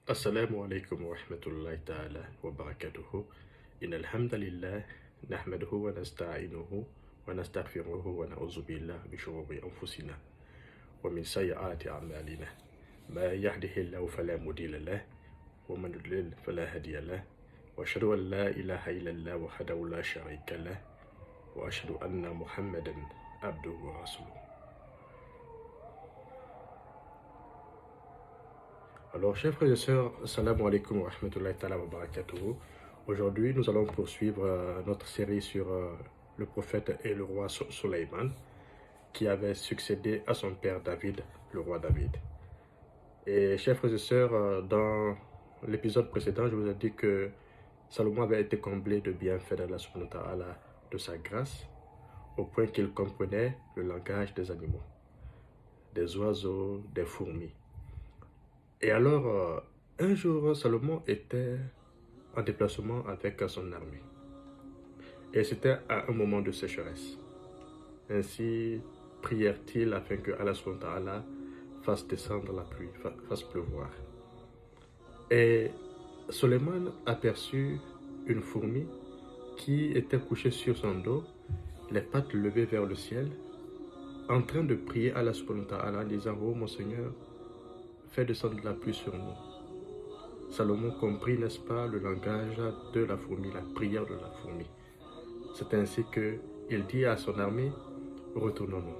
السلام عليكم ورحمة الله تعالى وبركاته. إن الحمد لله نحمده ونستعينه ونستغفره ونعوذ بالله من شرور أنفسنا ومن سيئات أعمالنا. ما يهده الله فلا مضل له ومن يضلل فلا هادي له، وأشهد أن لا إله إلا الله وحده لا شريك له، وأشهد أن محمدا عبده ورسوله. Alors, chers frères et sœurs, assalamu alaikum wa rahmatullahi ta'ala wa barakatuhu. Aujourd'hui, nous allons poursuivre notre série sur le prophète et le roi Sulayman, qui avait succédé à son père David, le roi David. Et chers frères et sœurs, dans l'épisode précédent, je vous ai dit que Salomon avait été comblé de bienfaits d'Allah subhanahu wa ta'ala, de sa grâce, au point qu'il comprenait le langage des animaux, des oiseaux, des fourmis. Et alors, un jour, Salomon était en déplacement avec son armée. Et c'était à un moment de sécheresse. Ainsi, prièrent-ils afin que Allah subhanahu wa ta'ala fasse descendre la pluie, fasse pleuvoir. Et Sulayman aperçut une fourmi qui était couchée sur son dos, les pattes levées vers le ciel, en train de prier Allah subhanahu wa ta'ala en disant: Oh mon Seigneur, fais descendre la pluie sur nous. Salomon comprit, n'est-ce pas, le langage de la fourmi, la prière de la fourmi. C'est ainsi qu'il dit à son armée: retournons-nous.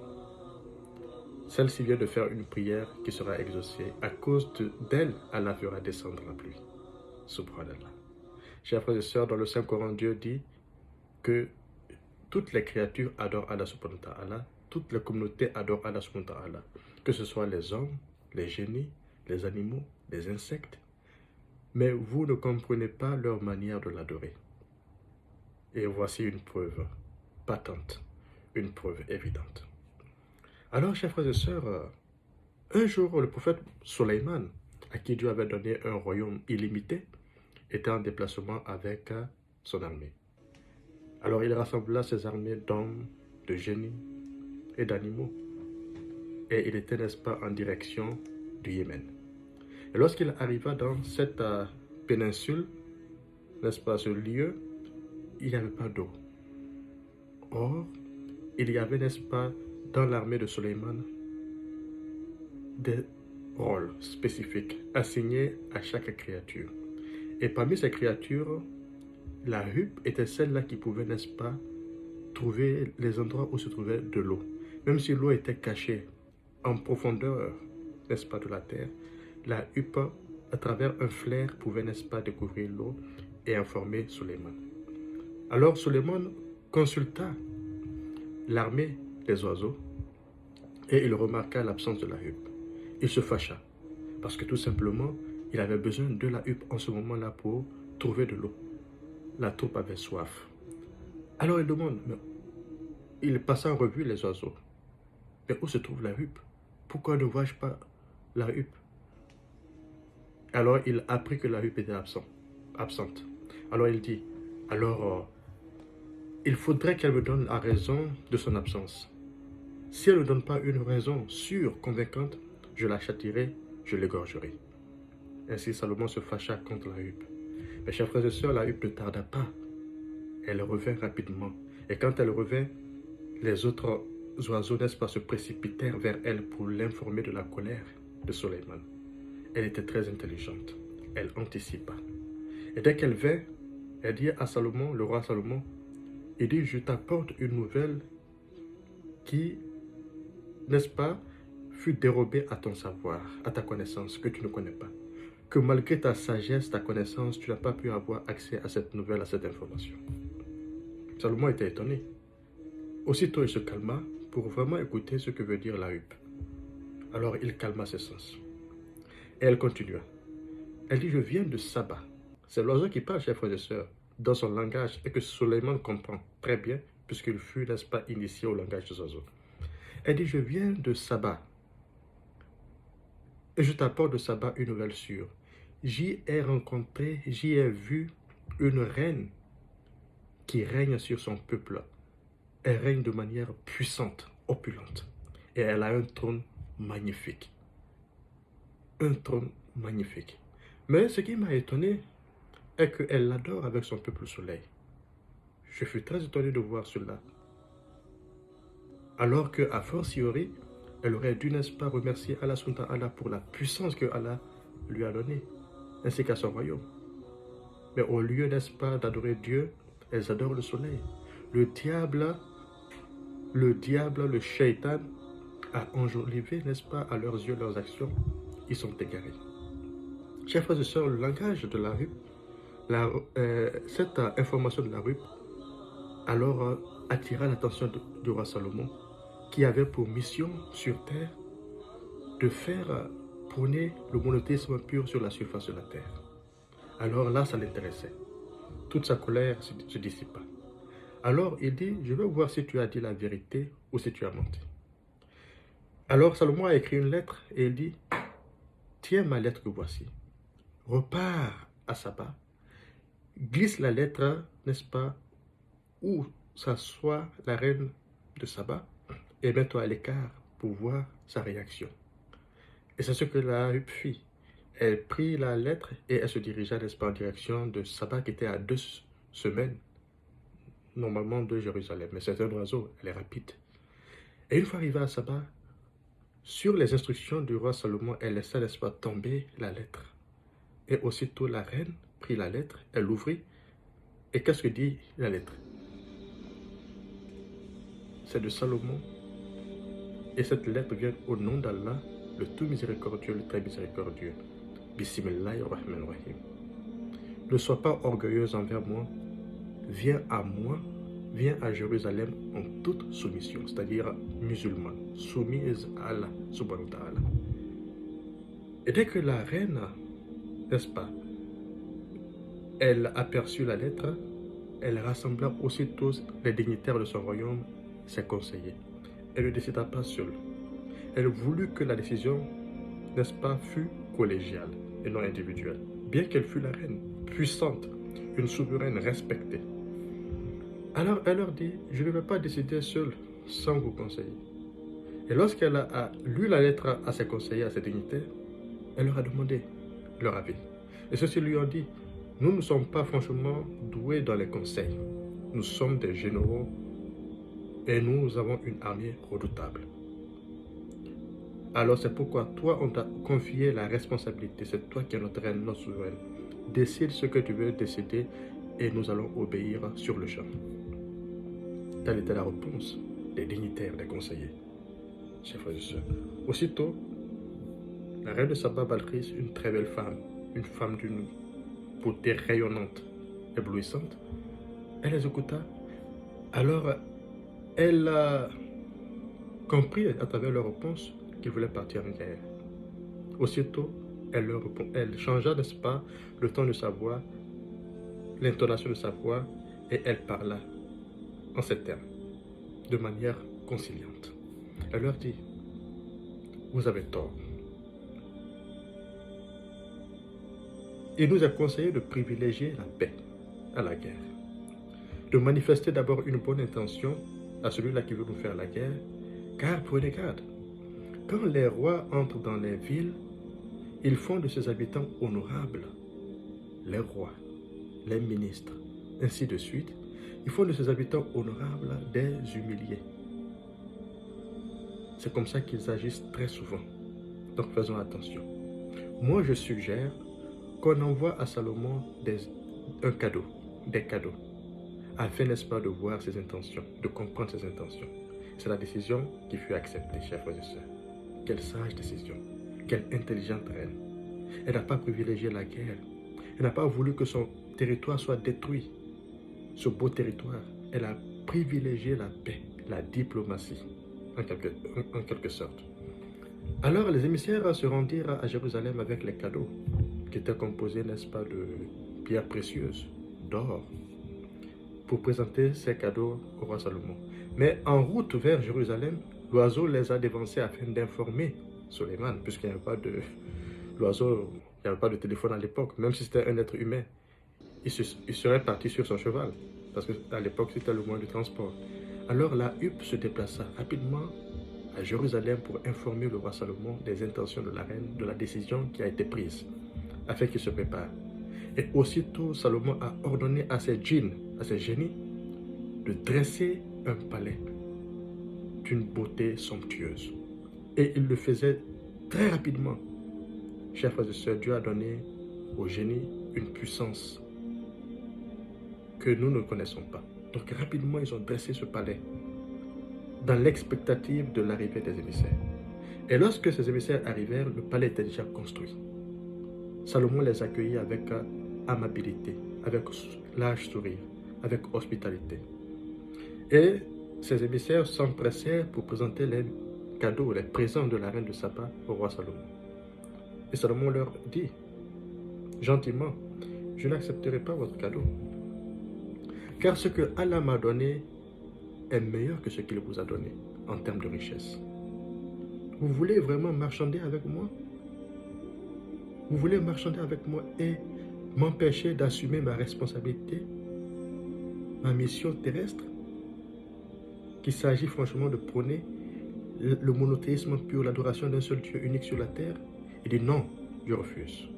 Celle-ci vient de faire une prière qui sera exaucée. À cause d'elle, Allah fera descendre la pluie. Subhanallah. Chers frères et sœurs, dans le Saint-Coran, Dieu dit que toutes les créatures adorent Allah subhanahu wa ta'ala, toutes les communautés adorent Allah subhanahu wa ta'ala, que ce soit les hommes, les génies, les animaux, les insectes. Mais vous ne comprenez pas leur manière de l'adorer. Et voici une preuve patente, une preuve évidente. Alors, chers frères et sœurs, un jour, le prophète Sulayman, à qui Dieu avait donné un royaume illimité, était en déplacement avec son armée. Alors, il rassembla ses armées d'hommes, de génies et d'animaux. Et il était, n'est-ce pas, en direction du Yémen. Et lorsqu'il arriva dans cette péninsule, n'est-ce pas, ce lieu, il n'y avait pas d'eau. Or, il y avait, n'est-ce pas, dans l'armée de Sulayman, des rôles spécifiques assignés à chaque créature. Et parmi ces créatures, la huppe était celle-là qui pouvait, n'est-ce pas, trouver les endroits où se trouvait de l'eau. Même si l'eau était cachée en profondeur, n'est-ce pas, de la terre, la huppe, à travers un flair, pouvait, n'est-ce pas, découvrir l'eau et informer Sulayman. Alors Sulayman consulta l'armée des oiseaux et il remarqua l'absence de la huppe. Il se fâcha parce que tout simplement, il avait besoin de la huppe en ce moment-là pour trouver de l'eau. La troupe avait soif. Alors il demande, mais il passa en revue les oiseaux. Mais où se trouve la huppe? Pourquoi ne vois-je pas la huppe? Alors il apprit que la huppe était absente. Alors il dit, alors il faudrait qu'elle me donne la raison de son absence. Si elle ne donne pas une raison sûre, convaincante, je la châtierai, je l'égorgerai. Ainsi Salomon se fâcha contre la huppe. Mes chers frères et sœurs, la huppe ne tarda pas. Elle revint rapidement. Et quand elle revint, les autres oiseaux, n'est-ce pas, se précipitèrent vers elle pour l'informer de la colère de Sulayman. Elle était très intelligente. Elle anticipa. Et dès qu'elle vint, elle dit à Salomon, le roi Salomon, il dit, je t'apporte une nouvelle qui, n'est-ce pas, fut dérobée à ton savoir, à ta connaissance, que tu ne connais pas. Que malgré ta sagesse, ta connaissance, tu n'as pas pu avoir accès à cette nouvelle, à cette information. Salomon était étonné. Aussitôt, il se calma pour vraiment écouter ce que veut dire la huppe. Alors, il calma ses sens. Et elle continua. Elle dit, je viens de Saba. C'est l'oiseau qui parle, chers frères et sœurs, dans son langage, et que Sulayman comprend très bien, puisqu'il fut, n'est-ce pas, initié au langage des oiseaux. Elle dit, je viens de Saba. Et je t'apporte de Saba une nouvelle sûre. J'y ai rencontré, j'y ai vu une reine qui règne sur son peuple. Elle règne de manière puissante, opulente. Et elle a un trône magnifique. Un trône magnifique. Mais ce qui m'a étonné est qu'elle l'adore avec son peuple soleil. Je fus très étonné de voir cela. Alors qu'à fortiori, elle aurait dû, n'est-ce pas, remercier Allah subhanahu wa ta'ala pour la puissance que Allah lui a donnée, ainsi qu'à son royaume. Mais au lieu, n'est-ce pas, d'adorer Dieu, elles adorent le soleil. Le diable, le shaitan, a enjolivé, n'est-ce pas, à leurs yeux, leurs actions. Ils sont égarés. Chers frères et sœurs, le langage de la rue, cette information de la rue, alors attira l'attention du roi Salomon, qui avait pour mission sur terre de faire prôner le monothéisme pur sur la surface de la terre. Alors là, ça l'intéressait. Toute sa colère se dissipa. Alors il dit, je veux voir si tu as dit la vérité ou si tu as menti. Alors Salomon a écrit une lettre et il dit, tiens ma lettre que voici. Repars à Saba, glisse la lettre, n'est-ce pas, où s'assoit la reine de Saba et mets-toi à l'écart pour voir sa réaction. Et c'est ce que la Huppe fit. Elle prit la lettre et elle se dirigea, n'est-ce pas, en direction de Saba qui était à 2 semaines, normalement de Jérusalem. Mais c'est un oiseau, elle est rapide. Et une fois arrivée à Saba, sur les instructions du roi Salomon, elle laissa, n'est-ce pas, tomber la lettre. Et aussitôt la reine prit la lettre, elle l'ouvrit. Et qu'est-ce que dit la lettre? C'est de Salomon. Et cette lettre vient au nom d'Allah, le tout miséricordieux, le très miséricordieux. Bismillahirrahmanirrahim. Ne sois pas orgueilleuse envers moi. Viens à moi, viens à Jérusalem en toute soumission, c'est-à-dire musulmane, soumise à Allah, subhanahu wa ta'ala. Et dès que la reine, n'est-ce pas, elle aperçut la lettre, elle rassembla aussitôt les dignitaires de son royaume, ses conseillers. Elle ne décida pas seule. Elle voulut que la décision, n'est-ce pas, fût collégiale et non individuelle. Bien qu'elle fût la reine, puissante, une souveraine respectée. Alors elle leur dit, je ne vais pas décider seule sans vous conseiller. Et lorsqu'elle a lu la lettre à ses conseillers, à ses dignitaires, elle leur a demandé leur avis. Et ceux-ci lui ont dit, nous ne sommes pas franchement doués dans les conseils. Nous sommes des généraux et nous avons une armée redoutable. Alors c'est pourquoi toi, on t'a confié la responsabilité. C'est toi qui es notre reine, notre souveraine. Décide ce que tu veux décider et nous allons obéir sur le champ. Telle était la réponse des dignitaires, des conseillers. Chers frères et sœurs. Aussitôt, la reine de Saba, Balkis, une très belle femme, une femme d'une beauté rayonnante, éblouissante, elle les écouta. Alors, elle a compris à travers leur réponse qu'ils voulaient partir en guerre. Aussitôt, elle changea, n'est-ce pas, le ton de sa voix, l'intonation de sa voix, et elle parla en ces termes, de manière conciliante. Elle leur dit, vous avez tort. Il nous a conseillé de privilégier la paix à la guerre, de manifester d'abord une bonne intention à celui-là qui veut nous faire la guerre, car prenez garde, quand les rois entrent dans les villes, ils font de ses habitants honorables, les rois, les ministres, ainsi de suite, ils font de ses habitants honorables des humiliés. C'est comme ça qu'ils agissent très souvent. Donc faisons attention. Moi, je suggère qu'on envoie à Salomon des cadeaux, afin, n'est-ce pas, de voir ses intentions, de comprendre ses intentions. C'est la décision qui fut acceptée, chers frères et sœurs. Quelle sage décision, quelle intelligente reine. Elle n'a pas privilégié la guerre. Elle n'a pas voulu que son territoire soit détruit. Ce beau territoire, elle a privilégié la paix, la diplomatie, en quelque sorte. Alors les émissaires se rendirent à Jérusalem avec les cadeaux, qui étaient composés, n'est-ce pas, de pierres précieuses, d'or, pour présenter ces cadeaux au roi Salomon. Mais en route vers Jérusalem, l'oiseau les a dévancés afin d'informer Suleiman, puisqu'il n'y avait pas de... L'oiseau, il n'y avait pas de téléphone à l'époque, même si c'était un être humain. Il serait parti sur son cheval, parce qu'à l'époque, c'était le moyen de transport. Alors la huppe se déplaça rapidement à Jérusalem pour informer le roi Salomon des intentions de la reine, de la décision qui a été prise. afin qu'ils se préparent. Et aussitôt, Salomon a ordonné à ses djinns, à ses génies, de dresser un palais d'une beauté somptueuse. Et il le faisait très rapidement. Chers frères et sœurs, Dieu a donné au génie une puissance que nous ne connaissons pas. Donc rapidement, ils ont dressé ce palais dans l'expectative de l'arrivée des émissaires. Et lorsque ces émissaires arrivèrent, le palais était déjà construit. Salomon les accueillit avec amabilité, avec large sourire, avec hospitalité. Et ces émissaires s'empressèrent pour présenter les cadeaux, les présents de la reine de Saba au roi Salomon. Et Salomon leur dit, gentiment, je n'accepterai pas votre cadeau, car ce que Allah m'a donné est meilleur que ce qu'il vous a donné en termes de richesse. Vous voulez vraiment marchander avec moi? Vous voulez marchander avec moi et m'empêcher d'assumer ma responsabilité, ma mission terrestre, qu'il s'agit franchement de prôner le monothéisme pur, l'adoration d'un seul Dieu unique sur la terre? Il dit non, je refuse.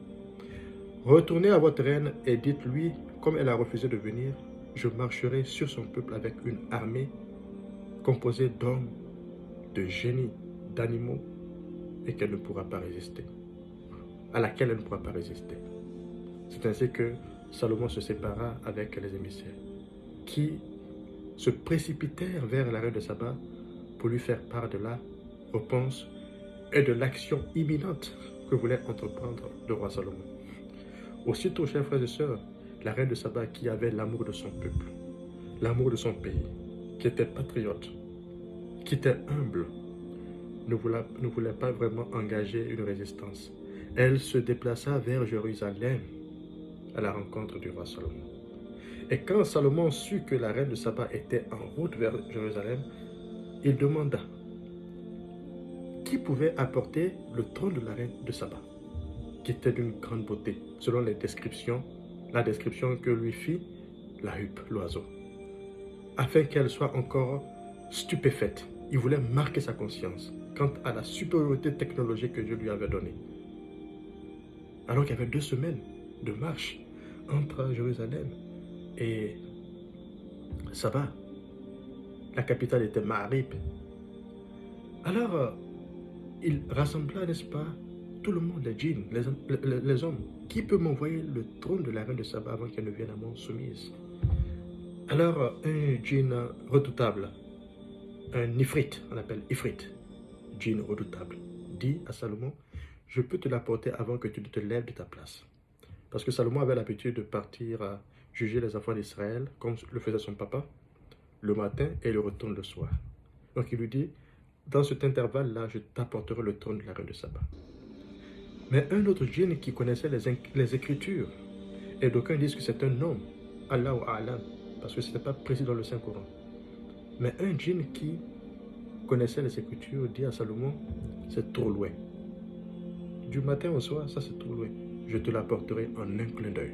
Retournez à votre reine et dites-lui, comme elle a refusé de venir, je marcherai sur son peuple avec une armée composée d'hommes, de génies, d'animaux, et qu'elle ne pourra pas résister, à laquelle elle ne pourra pas résister. C'est ainsi que Salomon se sépara avec les émissaires, qui se précipitèrent vers la reine de Saba pour lui faire part de la réponse et de l'action imminente que voulait entreprendre le roi Salomon. Aussitôt, chers frères et sœurs, la reine de Saba, qui avait l'amour de son peuple, l'amour de son pays, qui était patriote, qui était humble, ne voulait pas vraiment engager une résistance. Elle se déplaça vers Jérusalem à la rencontre du roi Salomon. Et quand Salomon sut que la reine de Saba était en route vers Jérusalem, il demanda qui pouvait apporter le trône de la reine de Saba, qui était d'une grande beauté, selon la description que lui fit la huppe, l'oiseau, afin qu'elle soit encore stupéfaite. Il voulait marquer sa conscience quant à la supériorité technologique que Dieu lui avait donnée. Alors qu'il y avait 2 semaines de marche entre Jérusalem et Saba, la capitale était Ma'arib. Alors, il rassembla, n'est-ce pas, tout le monde, les djinns, les hommes. Qui peut m'envoyer le trône de la reine de Saba avant qu'elle ne vienne à moi soumise? Alors, un djinn redoutable, un ifrit, on appelle ifrit, djinn redoutable, dit à Salomon, je peux te l'apporter avant que tu ne te lèves de ta place. Parce que Salomon avait l'habitude de partir à juger les enfants d'Israël, comme le faisait son papa, le matin et il retourne le soir. Donc il lui dit, dans cet intervalle-là, je t'apporterai le trône de la reine de Saba. Mais un autre djinn qui connaissait les Écritures, et d'aucuns disent que c'est un homme, Allahu A'lam, parce que ce n'était pas précis dans le Saint-Coran. Mais un djinn qui connaissait les Écritures dit à Salomon, c'est trop loin. Du matin au soir, ça c'est trop loin. Je te l'apporterai en un clin d'œil.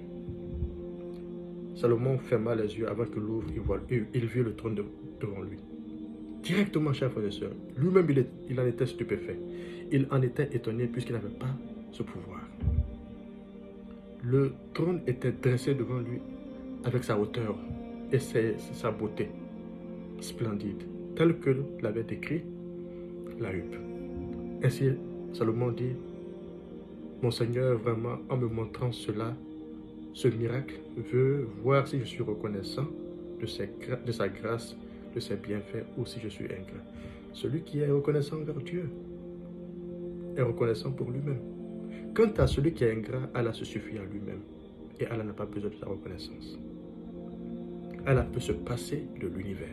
Salomon ferma les yeux avant que l'ouvre, il vit le trône devant lui. Directement, chers frères et sœurs, lui-même il en était stupéfait. Il en était étonné puisqu'il n'avait pas ce pouvoir. Le trône était dressé devant lui avec sa hauteur et sa beauté splendide, telle que l'avait décrit la huppe. Ainsi, Salomon dit, mon Seigneur, vraiment, en me montrant cela, ce miracle, veut voir si je suis reconnaissant de sa grâce, de ses bienfaits, ou si je suis ingrat. Celui qui est reconnaissant envers Dieu est reconnaissant pour lui-même. Quant à celui qui est ingrat, Allah se suffit à lui-même. Et Allah n'a pas besoin de sa reconnaissance. Allah peut se passer de l'univers.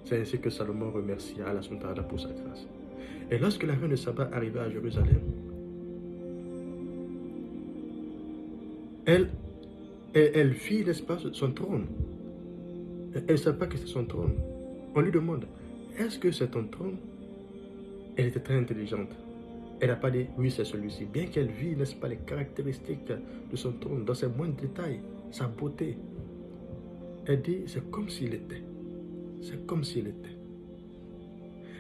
C'est ainsi que Salomon remercie Allah pour sa grâce. Et lorsque la reine de Saba arriva à Jérusalem, elle vit, n'est-ce pas, son trône. Elle ne savait pas que c'est son trône. On lui demande, est-ce que c'est ton trône? Elle était très intelligente. Elle n'a pas dit, oui, c'est celui-ci. Bien qu'elle vit, n'est-ce pas, les caractéristiques de son trône, dans ses moindres détails, sa beauté. Elle dit, c'est comme s'il était. C'est comme s'il était.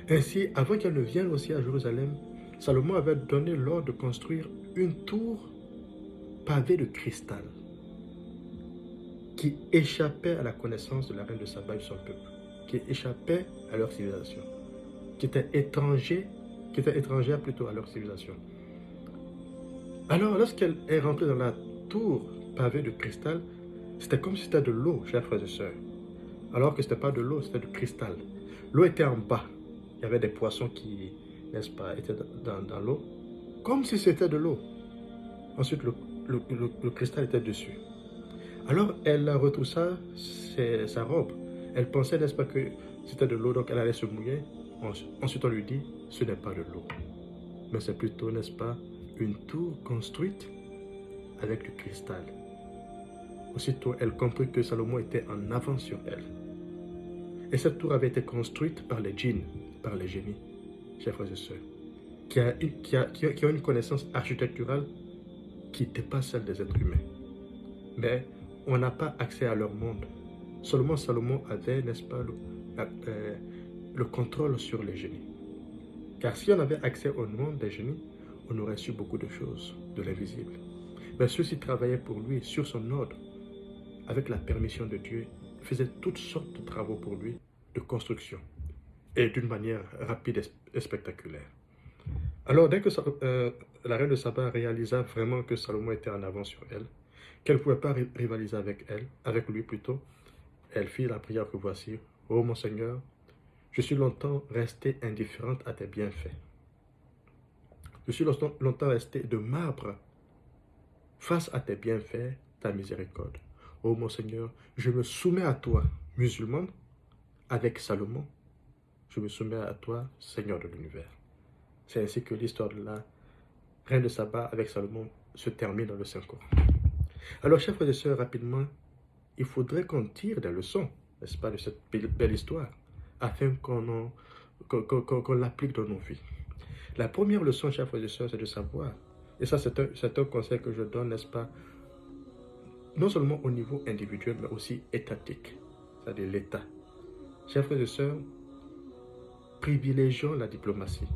Ainsi, avant qu'elle ne vienne aussi à Jérusalem, Salomon avait donné l'ordre de construire une tour pavés de cristal qui échappaient à la connaissance de la reine de Saba et de son peuple, qui échappaient à leur civilisation, qui étaient étrangères plutôt à leur civilisation. Alors, lorsqu'elle est rentrée dans la tour pavée de cristal, c'était comme si c'était de l'eau, chers frères et sœurs. Alors que ce n'était pas de l'eau, c'était du cristal. L'eau était en bas. Il y avait des poissons qui, n'est-ce pas, étaient dans l'eau, comme si c'était de l'eau. Ensuite, le cristal était dessus. Alors, elle retroussa sa robe. Elle pensait, n'est-ce pas, que c'était de l'eau, donc elle allait se mouiller. Ensuite, on lui dit, ce n'est pas de l'eau. Mais c'est plutôt, n'est-ce pas, une tour construite avec du cristal. Aussitôt, elle comprit que Salomon était en avance sur elle. Et cette tour avait été construite par les djinns, par les génies, chers frères et sœurs, qui ont une connaissance architecturale qui dépasse celle des êtres humains. Mais on n'a pas accès à leur monde. Seulement Salomon avait, n'est-ce pas, le contrôle sur les génies. Car si on avait accès au monde des génies, on aurait su beaucoup de choses, de l'invisible. Mais ceux-ci travaillaient pour lui, sur son ordre, avec la permission de Dieu, faisaient toutes sortes de travaux pour lui, de construction, et d'une manière rapide et spectaculaire. Alors, dès que la reine de Saba réalisa vraiment que Salomon était en avance sur elle, qu'elle ne pouvait pas rivaliser avec lui plutôt, elle fit la prière que voici. « Ô mon Seigneur, je suis longtemps restée indifférente à tes bienfaits. Je suis longtemps restée de marbre face à tes bienfaits, ta miséricorde. Ô mon Seigneur, je me soumets à toi, musulmane, avec Salomon. Je me soumets à toi, Seigneur de l'univers. » C'est ainsi que l'histoire de la reine de Saba avec Salomon se termine dans le Saint-Coran. Alors, chers frères et sœurs, rapidement, il faudrait qu'on tire des leçons, n'est-ce pas, de cette belle histoire, afin qu'on l'applique dans nos vies. La première leçon, chers frères et sœurs, c'est de savoir, et ça c'est un conseil que je donne, n'est-ce pas, non seulement au niveau individuel, mais aussi étatique, c'est-à-dire l'État. Chers frères et sœurs, privilégions la diplomatie.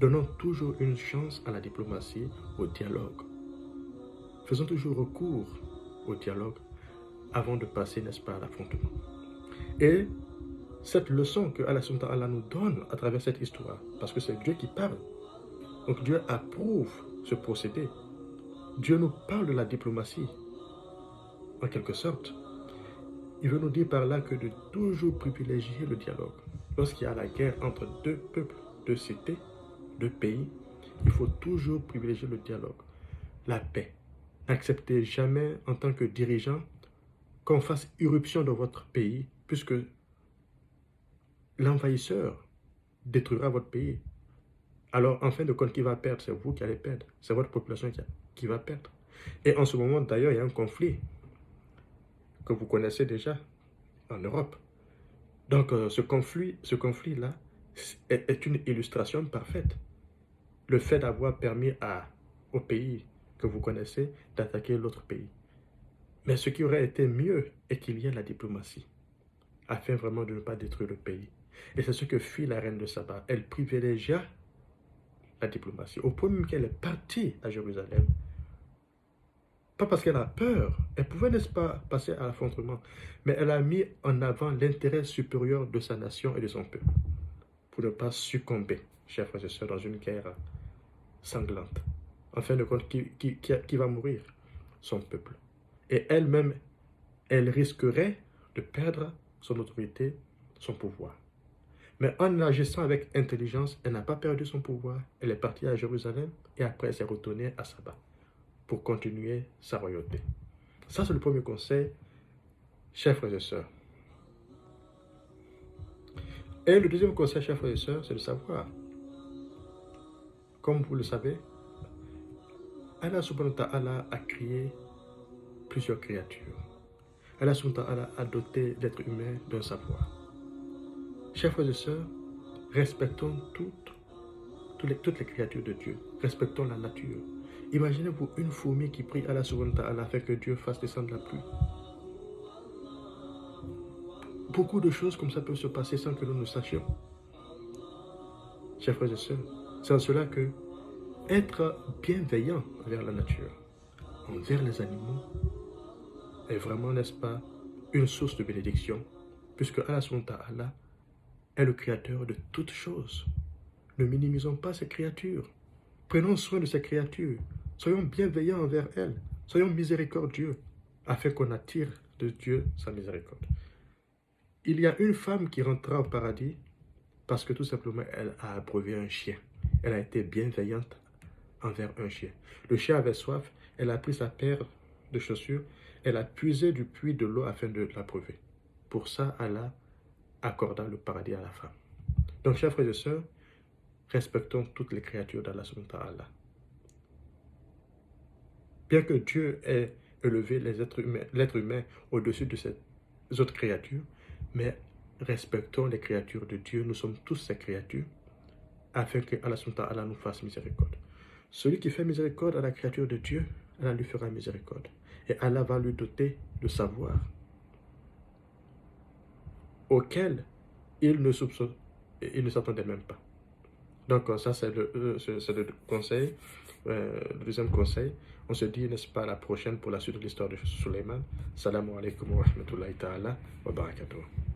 Donnons toujours une chance à la diplomatie, au dialogue. Faisons toujours recours au dialogue avant de passer, n'est-ce pas, à l'affrontement. Et cette leçon que Allah subhanahu wa ta'ala nous donne à travers cette histoire, parce que c'est Dieu qui parle, donc Dieu approuve ce procédé. Dieu nous parle de la diplomatie, en quelque sorte. Il veut nous dire par là que de toujours privilégier le dialogue. Lorsqu'il y a la guerre entre deux peuples, deux cités, deux pays, il faut toujours privilégier le dialogue, la paix. N'acceptez jamais en tant que dirigeant qu'on fasse irruption dans votre pays, puisque l'envahisseur détruira votre pays. Alors, en fin de compte, qui va perdre? C'est vous qui allez perdre. C'est votre population qui va perdre. Et en ce moment, d'ailleurs, il y a un conflit que vous connaissez déjà en Europe. Donc, ce conflit-là est une illustration parfaite. Le fait d'avoir permis au pays que vous connaissez d'attaquer l'autre pays. Mais ce qui aurait été mieux est qu'il y ait la diplomatie, afin vraiment de ne pas détruire le pays. Et c'est ce que fit la reine de Saba. Elle privilégia la diplomatie, au point même qu'elle est partie à Jérusalem. Pas parce qu'elle a peur, elle pouvait, n'est-ce pas, passer à l'affrontement, mais elle a mis en avant l'intérêt supérieur de sa nation et de son peuple, pour ne pas succomber, chers frères et sœurs, dans une guerre sanglante. En fin de compte, qui va mourir? Son peuple. Et elle-même, elle risquerait de perdre son autorité, son pouvoir. Mais en agissant avec intelligence, elle n'a pas perdu son pouvoir. Elle est partie à Jérusalem et après elle s'est retournée à Saba pour continuer sa royauté. Ça, c'est le premier conseil, chers frères et sœurs. Et le deuxième conseil, chers frères et sœurs, c'est de savoir, comme vous le savez, Allah subhanahu wa ta'ala a créé plusieurs créatures. Allah subhanahu wa ta'ala a doté l'être humain d'un savoir. Chers frères et sœurs, respectons toutes les créatures de Dieu. Respectons la nature. Imaginez-vous une fourmi qui prie Allah subhanahu wa ta'ala afin que Dieu fasse descendre la pluie. Beaucoup de choses comme ça peuvent se passer sans que nous ne sachions. Chers frères et sœurs, c'est en cela que être bienveillant envers la nature, envers les animaux est vraiment, n'est-ce pas, une source de bénédiction, puisque Allah subhanahu wa ta'ala est le créateur de toutes choses. Ne minimisons pas ces créatures. Prenons soin de ces créatures. Soyons bienveillants envers elles. Soyons miséricordieux, afin qu'on attire de Dieu sa miséricorde. Il y a une femme qui rentra au paradis parce que tout simplement elle a abreuvé un chien. Elle a été bienveillante envers un chien. Le chien avait soif, elle a pris sa paire de chaussures, elle a puisé du puits de l'eau afin de l'abreuver. Pour ça, Allah accorda le paradis à la femme. Donc, chers frères et sœurs, respectons toutes les créatures d'Allah subhanahu wa ta'ala. Bien que Dieu ait élevé l'être humain au-dessus de ces autres créatures, mais respectons les créatures de Dieu. Nous sommes tous ces créatures, afin que Allah subhanahu wa ta'ala nous fasse miséricorde. Celui qui fait miséricorde à la créature de Dieu, Allah lui fera miséricorde. Et Allah va lui doter de savoir auquel il ne s'attendait même pas. Donc ça c'est le conseil, le deuxième conseil. On se dit, n'est-ce pas, à la prochaine pour la suite de l'histoire de Suleiman. Salam alaikum wa rahmatullahi ta'ala wa barakatuh.